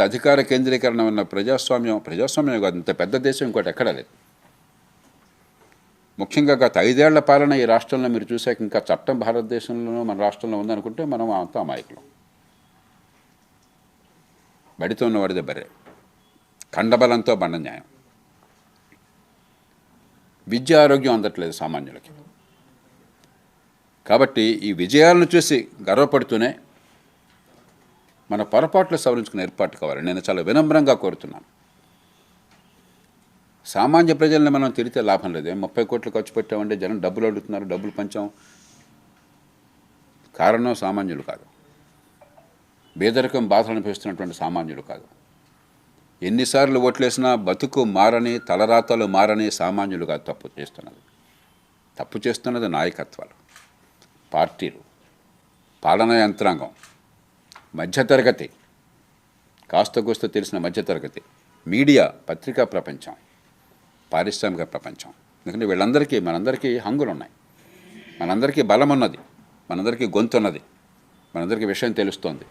అధికార కేంద్రీకరణ ఉన్న ప్రజాస్వామ్యం కాదు, ఇంత పెద్ద దేశం ఇంకోటి ఎక్కడా లేదు. ముఖ్యంగా గత 5 ఏళ్ల పాలన ఈ రాష్ట్రంలో మీరు చూసాక ఇంకా చట్టం భారతదేశంలోనూ మన రాష్ట్రంలో ఉందనుకుంటే మనం అంతా అమాయకులం. బడితో ఉన్నవాడిదే బర్రె, ఖండబలంతో బండ న్యాయం. విద్య ఆరోగ్యం అందట్లేదు సామాన్యులకి. కాబట్టి ఈ విజయాలను చూసి గర్వపడుతూనే మన పొరపాట్లు సవరించుకునే ఏర్పాటు కావాలి. నేను చాలా వినమ్రంగా కోరుతున్నాను. సామాన్య ప్రజల్ని మనం తిరిగితే లాభం లేదు. 30 కోట్లు ఖర్చు పెట్టామంటే జనం డబ్బులు అడుగుతున్నారు, డబ్బులు పంచాం. కారణం సామాన్యులు కాదు, పేదరికం బాధలు అనిపిస్తున్నటువంటి సామాన్యులు కాదు. ఎన్నిసార్లు ఓట్లేసినా బతుకు మారని, తలరాతలు మారని సామాన్యులు కాదు తప్పు చేస్తున్నది నాయకత్వాలు, పార్టీలు, పాలనా యంత్రాంగం, మధ్యతరగతి, కాస్త కూస్త తెలిసిన మధ్యతరగతి, మీడియా, పత్రికా ప్రపంచం, పారిశ్రామిక ప్రపంచం. ఎందుకంటే మనందరికీ హంగులు ఉన్నాయి, మనందరికీ బలం ఉన్నది, మనందరికీ గొంతు ఉన్నది, మనందరికీ విషయం తెలుస్తోంది.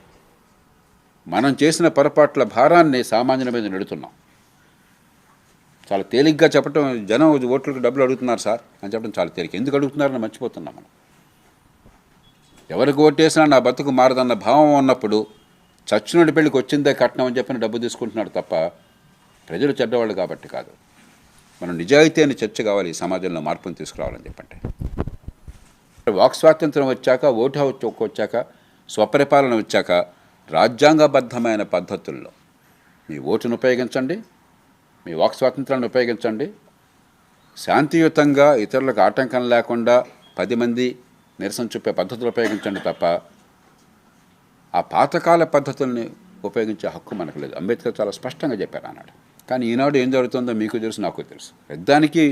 మనం చేసిన పొరపాట్ల భారాన్ని సామాన్యుల మీద నెడుతున్నాం. చాలా తేలిగ్గా చెప్పడం, జనం ఓట్లకు డబ్బులు అడుగుతున్నారు సార్ అని చెప్పడం చాలా తేలిక. ఎందుకు అడుగుతున్నారని మర్చిపోతున్నాం మనం. ఎవరికి ఓటేసినా నా బతుకు మారదన్న భావం ఉన్నప్పుడు చచ్చినోడి పెళ్ళికి వచ్చిందే కట్నం అని చెప్పిన డబ్బు తీసుకుంటున్నాడు తప్ప ప్రజలు చెడ్డవాళ్ళు కాబట్టి కాదు. మనం నిజాయితీ అని చర్చ కావాలి, ఈ సమాజంలో మార్పును తీసుకురావాలని చెప్పంటే. వాక్ స్వాతంత్రం వచ్చాక, ఓటు హక్కు వచ్చాక, స్వపరిపాలన వచ్చాక రాజ్యాంగబద్ధమైన పద్ధతుల్లో మీ ఓటును ఉపయోగించండి, మీ వాక్ స్వాతంత్రాన్ని ఉపయోగించండి. శాంతియుతంగా ఇతరులకు ఆటంకం లేకుండా 10 మంది నిరసన చూపే పద్ధతులు ఉపయోగించండి తప్ప ఆ పాతకాల పద్ధతుల్ని ఉపయోగించే హక్కు మనకు లేదు. అంబేద్కర్ చాలా స్పష్టంగా చెప్పారు అన్నాడు. కానీ ఈనాడు ఏం జరుగుతుందో మీకు తెలుసు, నాకు తెలుసు. దానికి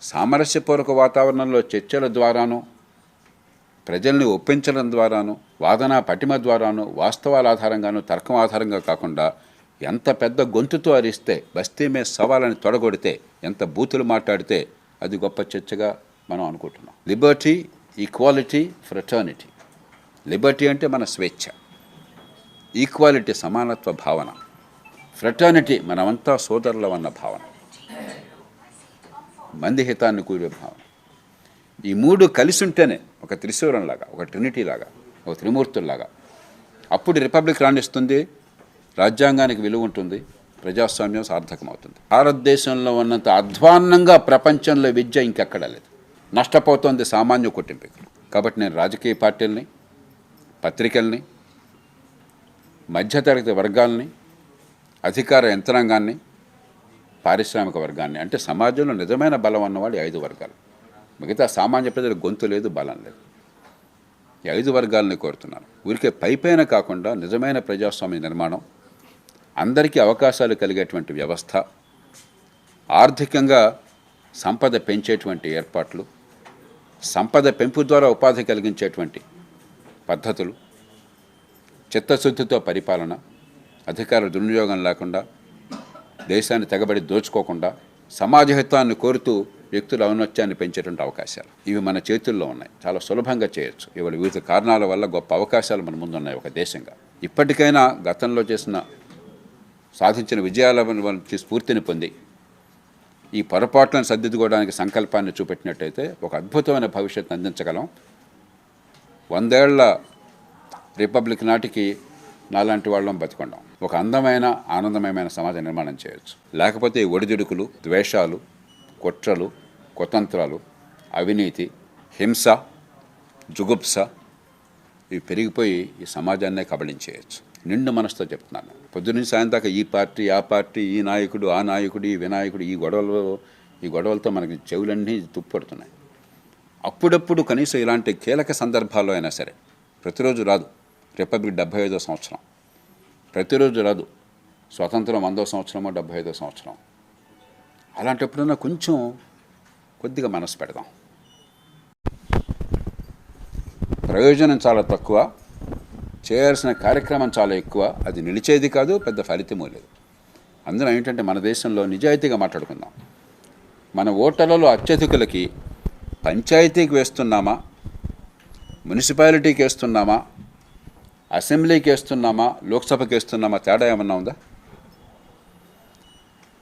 సామరస్యపూర్వక వాతావరణంలో చర్చల ద్వారాను, ప్రజల్ని ఒప్పించడం ద్వారాను, వాదన పటిమ ద్వారాను, వాస్తవాల ఆధారంగాను, తర్కం ఆధారంగా కాకుండా ఎంత పెద్ద గొంతుతో అరిస్తే, బస్తీ మే సవాలని తొడగొడితే, ఎంత బూతులు మాట్లాడితే అది గొప్ప చర్చగా మనం అనుకుంటున్నాం. Liberty, equality, fraternity. లిబర్టీ అంటే మన స్వేచ్ఛ, ఈక్వాలిటీ సమానత్వ భావన, ఫ్రెటర్నిటీ మనమంతా సోదరులం అన్న భావన, మంది హితాన్ని కూరే భావన. ఈ 3 కలిసి ఉంటేనే ఒక త్రిశూలంలాగా, ఒక ట్రినిటీ లాగా, ఒక త్రిమూర్తుల్లాగా అప్పుడు రిపబ్లిక్ రాణిస్తుంది, రాజ్యాంగానికి విలువ ఉంటుంది, ప్రజాస్వామ్యం సార్థకమవుతుంది. భారతదేశంలో ఉన్నంత అధ్వాన్నంగా ప్రపంచంలో విద్య ఇంకెక్కడా లేదు. నష్టపోతోంది సామాన్య కుటుంబీకులు. కాబట్టి నేను రాజకీయ పార్టీలని, పత్రికల్ని, మధ్యతరగతి వర్గాల్ని, అధికార యంత్రాంగాన్ని, పారిశ్రామిక వర్గాన్ని, అంటే సమాజంలో నిజమైన బలం ఉన్నవాళ్ళు 5 వర్గాలు. మిగతా సామాన్య ప్రజలకు గొంతు లేదు, బలం లేదు. ఈ 5 వర్గాలని కోరుతున్నాను. ఊరికే పైపైన కాకుండా నిజమైన ప్రజాస్వామ్య నిర్మాణం, అందరికీ అవకాశాలు కలిగేటువంటి వ్యవస్థ, ఆర్థికంగా సంపద పెంచేటువంటి ఏర్పాట్లు, సంపద పెంపు ద్వారా ఉపాధి కలిగించేటువంటి పద్ధతులు, చిత్తశుద్ధితో పరిపాలన, అధికార దుర్వినియోగం లేకుండా, దేశాన్ని తెగబడి దోచుకోకుండా, సమాజహితాన్ని కోరుతూ వ్యక్తుల ఔన్నత్యాన్ని పెంచేటువంటి అవకాశాలు ఇవి మన చేతుల్లో ఉన్నాయి. చాలా సులభంగా చేయొచ్చు. ఇవాళ వివిధ కారణాల వల్ల గొప్ప అవకాశాలు మన ముందున్నాయి ఒక దేశంగా. ఇప్పటికైనా గతంలో సాధించిన విజయాల నుంచి స్ఫూర్తిని పొంది ఈ పొరపాట్లను సర్దిద్దుకోవడానికి సంకల్పాన్ని చూపెట్టినట్టయితే ఒక అద్భుతమైన భవిష్యత్తు అందించగలం. 100 ఏళ్ల రిపబ్లిక్ నాటికి నాలాంటి వాళ్ళం బతికొండం. ఒక అందమైన, ఆనందమయమైన సమాజ నిర్మాణం చేయొచ్చు. లేకపోతే ఈ ఒడిదుడుకులు, ద్వేషాలు, కుట్రలు, కుతంత్రాలు, అవినీతి, హింస, జుగుప్స ఇవి పెరిగిపోయి ఈ సమాజాన్నే కబళించేయచ్చు. నిండు మనసుతో చెప్తున్నాను. పొద్దున్నీ సాయం దాకా ఈ పార్టీ, ఆ పార్టీ, ఈ నాయకుడు, ఆ నాయకుడు, ఈ వినాయకుడు, ఈ గొడవలతో మనకి చెవులన్నీ తుప్పడుతున్నాయి. అప్పుడప్పుడు కనీసం ఇలాంటి కీలక సందర్భాల్లో అయినా సరే, ప్రతిరోజు రాదు రిపబ్లిక్ 75వ సంవత్సరం, ప్రతిరోజు రాదు స్వతంత్రం 100వ సంవత్సరమో 75వ సంవత్సరం. అలాంటప్పుడన్నా కొద్దిగా మనసు పెడదాం. ప్రయోజనం చాలా తక్కువ, చేయాల్సిన కార్యక్రమం చాలా ఎక్కువ. అది నిలిచేది కాదు, పెద్ద ఫలితమూ లేదు. అందులో ఏంటంటే మన దేశంలో నిజాయితీగా మాట్లాడుకుందాం. మన ఓటర్లలో అత్యధికులకి పంచాయతీకి వేస్తున్నామా, మున్సిపాలిటీకి వేస్తున్నామా, అసెంబ్లీకి వేస్తున్నామా, లోక్సభకి వేస్తున్నామా, తేడా ఏమన్నా ఉందా?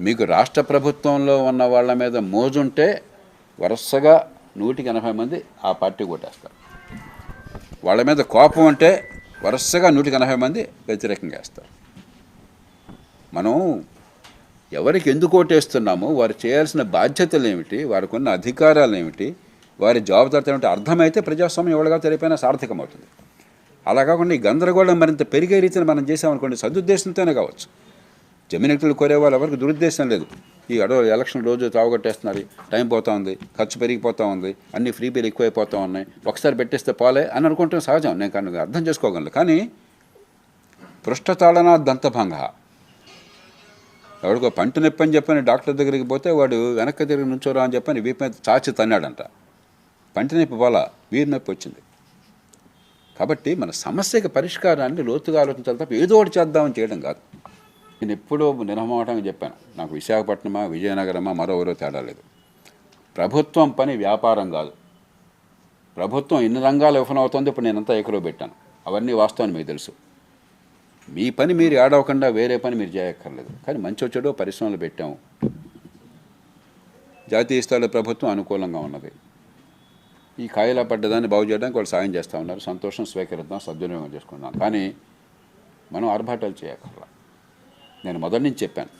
మీకు రాష్ట్ర ప్రభుత్వంలో ఉన్న వాళ్ళ మీద మోజుంటే వరుసగా 180 మంది ఆ పార్టీ కొట్టేస్తారు. వాళ్ళ మీద కోపం అంటే వరుసగా 180 మంది వ్యతిరేకంగా వేస్తారు. మనం ఎవరికి ఎందుకు ఓటేస్తున్నామో, వారు చేయాల్సిన బాధ్యతలు ఏమిటి, వారికి ఉన్న అధికారాలు ఏమిటి, వారి జవాబుదారిత ఏమిటి అర్థమైతే ప్రజాస్వామ్యం ఎవరిగా తెలిపోయినా సార్థకమవుతుంది. అలా కాకుండా ఈ గందరగోళం మరింత పెరిగే రీతిని మనం చేసామనుకోండి, సదుద్దేశంతోనే కావచ్చు. జమీనెక్తులు కోరే వాళ్ళు ఎవరికి దురుద్దేశం లేదు. ఈ ఎలక్షన్ రోజు తావగొట్టేస్తున్నారు, టైం పోతూ ఉంది, ఖర్చు పెరిగిపోతూ ఉంది, అన్ని ఫ్రీ బిల్ ఎక్కువైపోతూ ఉన్నాయి, ఒకసారి పెట్టేస్తే పోలే అని అనుకుంటే సహజం, నేను కానీ అర్థం చేసుకోగలను. కానీ పృష్ఠతాళన దంతభంగ, ఎవడికో పంట నొప్పి అని చెప్పని డాక్టర్ దగ్గరికి పోతే వాడు వెనక్కి తిరిగి నుంచోరా అని చెప్పని వీపు మీద చాచి తన్నాడంట. పంట నొప్పి పోలా, వీరి నొప్పి వచ్చింది. కాబట్టి మన సమస్యకి పరిష్కారాన్ని లోతుగా ఆలోచించాలి తప్ప ఏదో ఒకటి చేద్దామని చేయడం కాదు. నేను ఎప్పుడూ నిర్మమాటంగా చెప్పాను, నాకు విశాఖపట్నమా విజయనగరమా మరొకరో తేడా లేదు. ప్రభుత్వం పని వ్యాపారం కాదు. ప్రభుత్వం ఇన్ని రంగాలు విఫలమవుతుంది. ఇప్పుడు నేనంతా ఏకలో పెట్టాను, అవన్నీ వాస్తవాన్ని మీకు తెలుసు. మీ పని మీరు ఏడవకుండా వేరే పని మీరు చేయక్కర్లేదు. కానీ మంచి వచ్చాడో పరిశ్రమలు పెట్టాము. జాతీయ స్థాయిలో ప్రభుత్వం అనుకూలంగా ఉన్నది. ఈ కాయలా పడ్డదాన్ని బాగు చేయడానికి వాళ్ళు సాయం చేస్తూ ఉన్నారు. సంతోషం, స్వీకరిద్దాం, సద్వినియోగం చేసుకుందాం. కానీ మనం ఆర్భాటాలు చేయక్కర్లా. నేను మొదటి నుంచి చెప్పాను,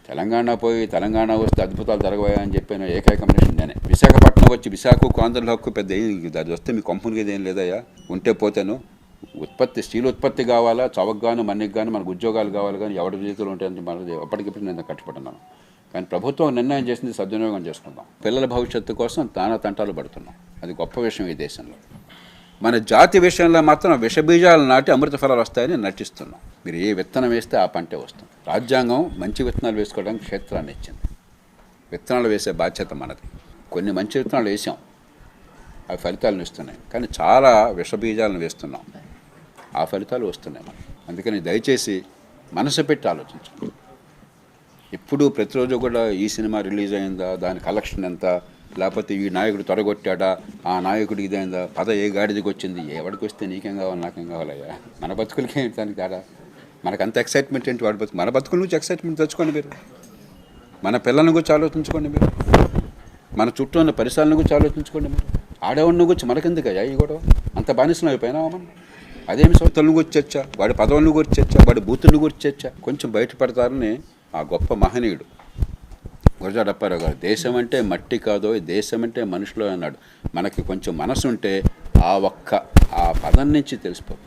తెలంగాణ పోయి తెలంగాణ వస్తే అద్భుతాలు జరగబోయాయని చెప్పాను. ఏకైక మనిషి నేనే. విశాఖపట్నం వచ్చి విశాఖకు ఆంధ్రుల హక్కు పెద్ద అది వస్తే మీ కంపెనీకి ఏం లేదయ్యా, ఉంటే పోతాను. ఉత్పత్తి, స్టీల్ ఉత్పత్తి కావాలా, చవకగాను మన్నికి కానీ మనకు ఉద్యోగాలు కావాలి. కానీ ఎవరి చేతులు ఉంటాయని మనకు ఎప్పటికిప్పుడు నేను కట్టుబడున్నాను. కానీ ప్రభుత్వం నిర్ణయం చేసింది సద్వినియోగం చేసుకుందాం. పిల్లల భవిష్యత్తు కోసం తానా తంటాలు పడుతున్నాం. అది గొప్ప విషయం ఈ దేశంలో. మన జాతి విషయంలో మాత్రం విషబీజాలు నాటి అమృత ఫలాలు వస్తాయని నటిస్తున్నాం. మీరు ఏ విత్తనం వేస్తే ఆ పంటే వస్తుంది. రాజ్యాంగం మంచి విత్తనాలు వేసుకోవడానికి క్షేత్రాన్ని ఇచ్చింది. విత్తనాలు వేసే బాధ్యత మనది. కొన్ని మంచి విత్తనాలు వేసాం, అవి ఫలితాలను ఇస్తున్నాయి. కానీ చాలా విషబీజాలను వేస్తున్నాం, ఆ ఫలితాలు వస్తున్నాయి మనకి. అందుకని దయచేసి మనసు పెట్టి ఆలోచించండి. ఇప్పుడు ప్రతిరోజు కూడా ఈ సినిమా రిలీజ్ అయిందా, దాని కలెక్షన్ ఎంత, లేకపోతే ఈ నాయకుడు తొడగొట్టాడా, ఆ నాయకుడికి ఇదైందా, పద ఏ గాడిదికి వచ్చింది, ఎవరికి వస్తే నీకేం కావాలి నాకేం కావాలయ్యా, మన బతుకులకి ఏంటి దానికి కాదా, మనకు అంత ఎక్సైట్మెంట్ ఏంటి వాడి బతుకు. మన బతుకుల నుంచి ఎక్సైట్మెంట్ తెచ్చుకోండి మీరు. మన పిల్లల గురించి ఆలోచించుకోండి మీరు. మన చుట్టూ ఉన్న పరిసరాలను గురించి ఆలోచించుకోండి మీరు. ఆడేవాడిని గురించి మనకెందుకయ్యా ఈ గొడవ, అంత బానిసలు అయిపోయినావా మనం. అదేమి సొంతలను గురించి చర్చ, వాడి పదవులను గురించి చర్చ, వాడి బూతులను గురించి చర్చ. కొంచెం బయటపడతారని ఆ గొప్ప మహనీయుడు గురజాడ అప్పారావు గారు, దేశం అంటే మట్టి కాదో, దేశం అంటే మనుషులు అన్నాడు. మనకి కొంచెం మనసు ఉంటే ఆ పదం నుంచి తెలిసిపోతుంది.